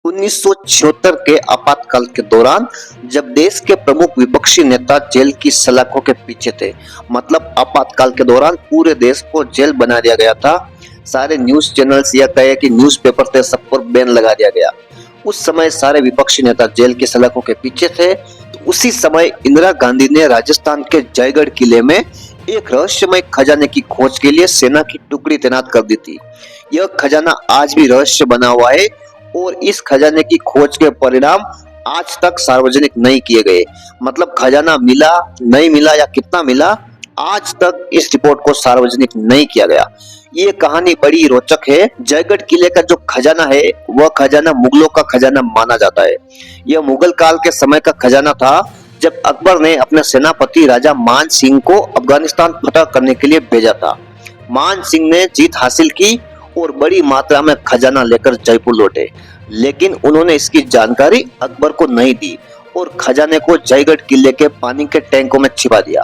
1976 के आपातकाल के दौरान जब देश के प्रमुख विपक्षी नेता जेल की सलाखों के पीछे थे, मतलब आपातकाल के दौरान पूरे देश को जेल बना दिया गया था। सारे न्यूज चैनल्स या कहे कि न्यूज़पेपर थे, सब पर बैन लगा दिया गया। उस समय सारे विपक्षी नेता जेल की सलाखों के पीछे थे। तो उसी समय इंदिरा गांधी ने राजस्थान के जयगढ़ किले में एक रहस्यमय खजाने की खोज के लिए सेना की टुकड़ी तैनात कर दी थी। यह खजाना आज भी रहस्य बना हुआ है और इस खजाने की खोज के परिणाम आज तक सार्वजनिक नहीं किए गए। मतलब खजाना मिला, नहीं मिला या कितना मिला, आज तक इस रिपोर्ट को सार्वजनिक नहीं किया गया। ये कहानी बड़ी रोचक है। जयगढ़ किले का जो खजाना है वह खजाना मुगलों का खजाना माना जाता है। यह मुगल काल के समय का खजाना था, जब अकबर ने अपने सेनापति राजा मान सिंह को अफगानिस्तान फतह करने के लिए भेजा था। मान सिंह ने जीत हासिल की और बड़ी मात्रा में खजाना लेकर जयपुर लौटे, लेकिन उन्होंने इसकी जानकारी अकबर को नहीं दी और खजाने को जयगढ़ किले के पानी के टैंकों में छिपा दिया।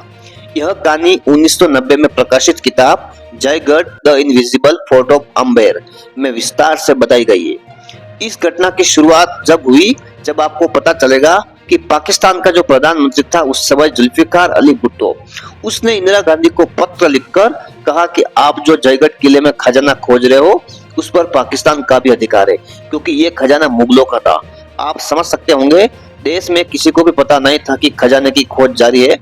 यह कहानी 1990 में प्रकाशित किताब Jaigarh the invisible fort of Amber में विस्तार से बताई गई है। इस घटना की शुरुआत जब हुई, जब आपको पता चलेगा कि पाकिस्तान का जो प्रधानमंत्री था उस समय जुल्फिकार अली भुट्टो, उसने इंदिरा गांधी को पत्र लिखकर कहा कि आप जो जयगढ़ किले में खजाना खोज रहे हो उस पर पाकिस्तान का भी अधिकार है, क्योंकि ये खजाना मुगलों का था। आप समझ सकते होंगे, देश में किसी को भी पता नहीं था कि खजाने की खोज जारी है,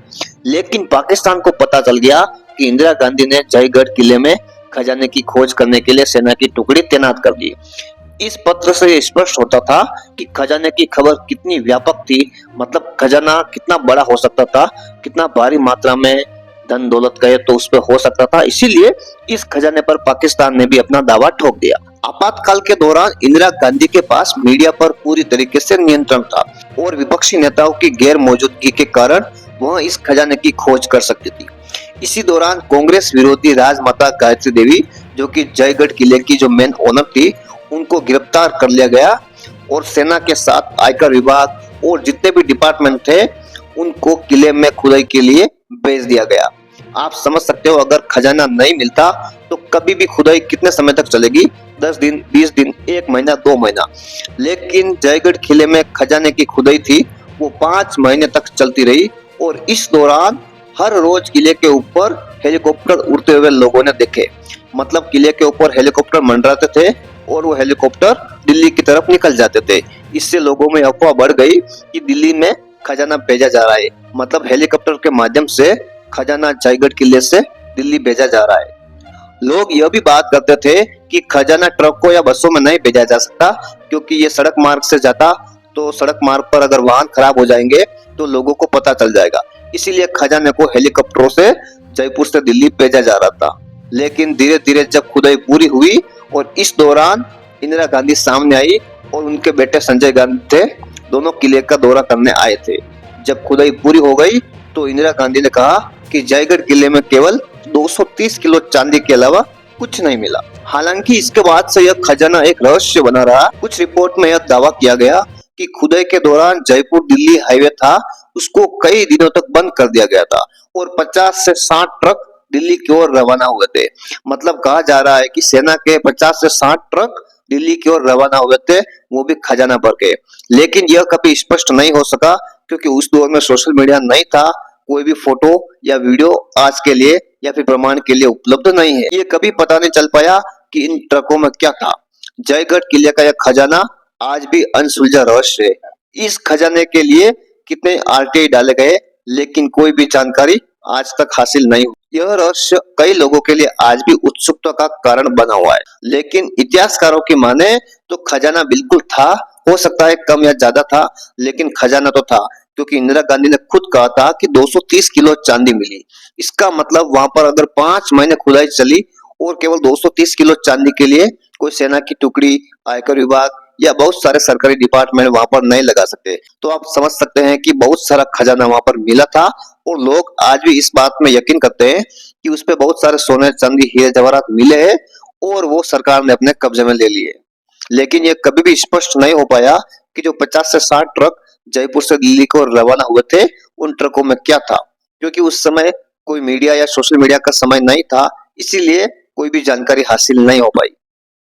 लेकिन पाकिस्तान को पता चल गया कि इंदिरा गांधी ने जयगढ़ किले में खजाने की खोज करने के लिए सेना की टुकड़ी तैनात कर दी। इस पत्र से स्पष्ट होता था कि खजाने की खबर कितनी व्यापक थी, मतलब खजाना कितना बड़ा हो सकता था, कितना भारी मात्रा में धन दौलत कहे तो उस पर हो सकता था। इसीलिए इस खजाने पर पाकिस्तान ने भी अपना दावा ठोक दिया। आपातकाल के दौरान इंदिरा गांधी के पास मीडिया पर पूरी तरीके से नियंत्रण था और विपक्षी नेताओं की गैर मौजूदगी के कारण वह इस खजाने की खोज कर सकती थी। इसी दौरान कांग्रेस विरोधी राजमाता गायत्री देवी, जो कि जयगढ़ किले की जो मेन ओनर थी, उनको गिरफ्तार कर लिया गया और सेना के साथ आयकर विभाग और जितने भी डिपार्टमेंट थे उनको किले में खुदाई के लिए भेज दिया गया। आप समझ सकते हो, अगर खजाना नहीं मिलता तो कभी भी खुदाई कितने समय तक चलेगी, 10 दिन, 20 दिन, 1 महीना, 2 महीना। लेकिन जयगढ़ किले में खजाने की खुदाई थी वो 5 महीने तक चलती रही और इस दौरान हर रोज किले के ऊपर हेलीकॉप्टर उड़ते हुए लोगों ने देखे। मतलब किले के ऊपर हेलीकॉप्टर मंडराते थे और वो हेलीकॉप्टर दिल्ली की तरफ निकल जाते थे। इससे लोगों में अफवाह बढ़ गई कि दिल्ली में खजाना भेजा जा रहा है। मतलब हेलीकॉप्टर के माध्यम से खजाना जयगढ़ किले से दिल्ली भेजा जा रहा है। लोग यह भी बात करते थे कि खजाना ट्रकों या बसों में नहीं भेजा जा सकता, क्योंकि ये सड़क मार्ग से जाता तो सड़क मार्ग पर अगर वाहन खराब हो जाएंगे तो लोगों को पता चल जाएगा। इसीलिए खजाने को हेलीकॉप्टरों से जयपुर से दिल्ली भेजा जा रहा था। लेकिन धीरे धीरे जब खुदाई पूरी हुई और इस दौरान इंदिरा गांधी सामने आई और उनके बेटे संजय गांधी थे, दोनों किले का दौरा करने आए थे। जब खुदाई पूरी हो गई तो इंदिरा गांधी ने कहा कि जयगढ़ किले में केवल 230 किलो चांदी के अलावा कुछ नहीं मिला। हालांकि इसके बाद से यह खजाना एक रहस्य बना रहा। कुछ रिपोर्ट में यह दावा किया गया कि खुदाई के दौरान जयपुर दिल्ली हाईवे था, उसको कई दिनों तक बंद कर दिया गया था और 50 से 60 ट्रक दिल्ली की ओर रवाना हुए थे। मतलब कहा जा रहा है कि सेना के 50 से 60 ट्रक दिल्ली की ओर रवाना हुए थे, वो भी खजाना भर के। लेकिन यह कभी स्पष्ट नहीं हो सका, क्योंकि उस दौर में सोशल मीडिया नहीं था, कोई भी फोटो या वीडियो आज के लिए या फिर प्रमाण के लिए उपलब्ध नहीं है। ये कभी पता नहीं चल पाया कि इन ट्रकों में क्या था। जयगढ़ किले का यह खजाना आज भी अनसुलझा रहस्य है। इस खजाने के लिए कितने आरटीआई डाले गए, लेकिन कोई भी जानकारी आज तक हासिल नहीं हुई। यह रहस्य कई लोगों के लिए आज भी उत्सुकता का कारण बना हुआ है। लेकिन इतिहासकारों की माने तो खजाना बिल्कुल था, हो सकता है कम या ज्यादा था, लेकिन खजाना तो था, क्योंकि इंदिरा गांधी ने खुद कहा था कि 230 किलो चांदी मिली। इसका मतलब वहां पर अगर 5 महीने खुदाई चली और केवल 230 किलो चांदी के लिए कोई सेना की टुकड़ी, आयकर विभाग या बहुत सारे सरकारी डिपार्टमेंट वहां पर नहीं लगा सकते। तो आप समझ सकते हैं कि बहुत सारा खजाना वहां पर मिला था और लोग आज भी इस बात में यकीन करते हैं कि उस पे बहुत सारे सोने, चांदी, हीरे जवाहरात मिले हैं और वो सरकार ने अपने कब्जे में ले लिए। लेकिन ये कभी भी स्पष्ट नहीं हो पाया कि जो 50 से 60 ट्रक जयपुर से दिल्ली को रवाना हुए थे, उन ट्रकों में क्या था, क्योंकि उस समय कोई मीडिया या सोशल मीडिया का समय नहीं था, इसीलिए कोई भी जानकारी हासिल नहीं हो पाई।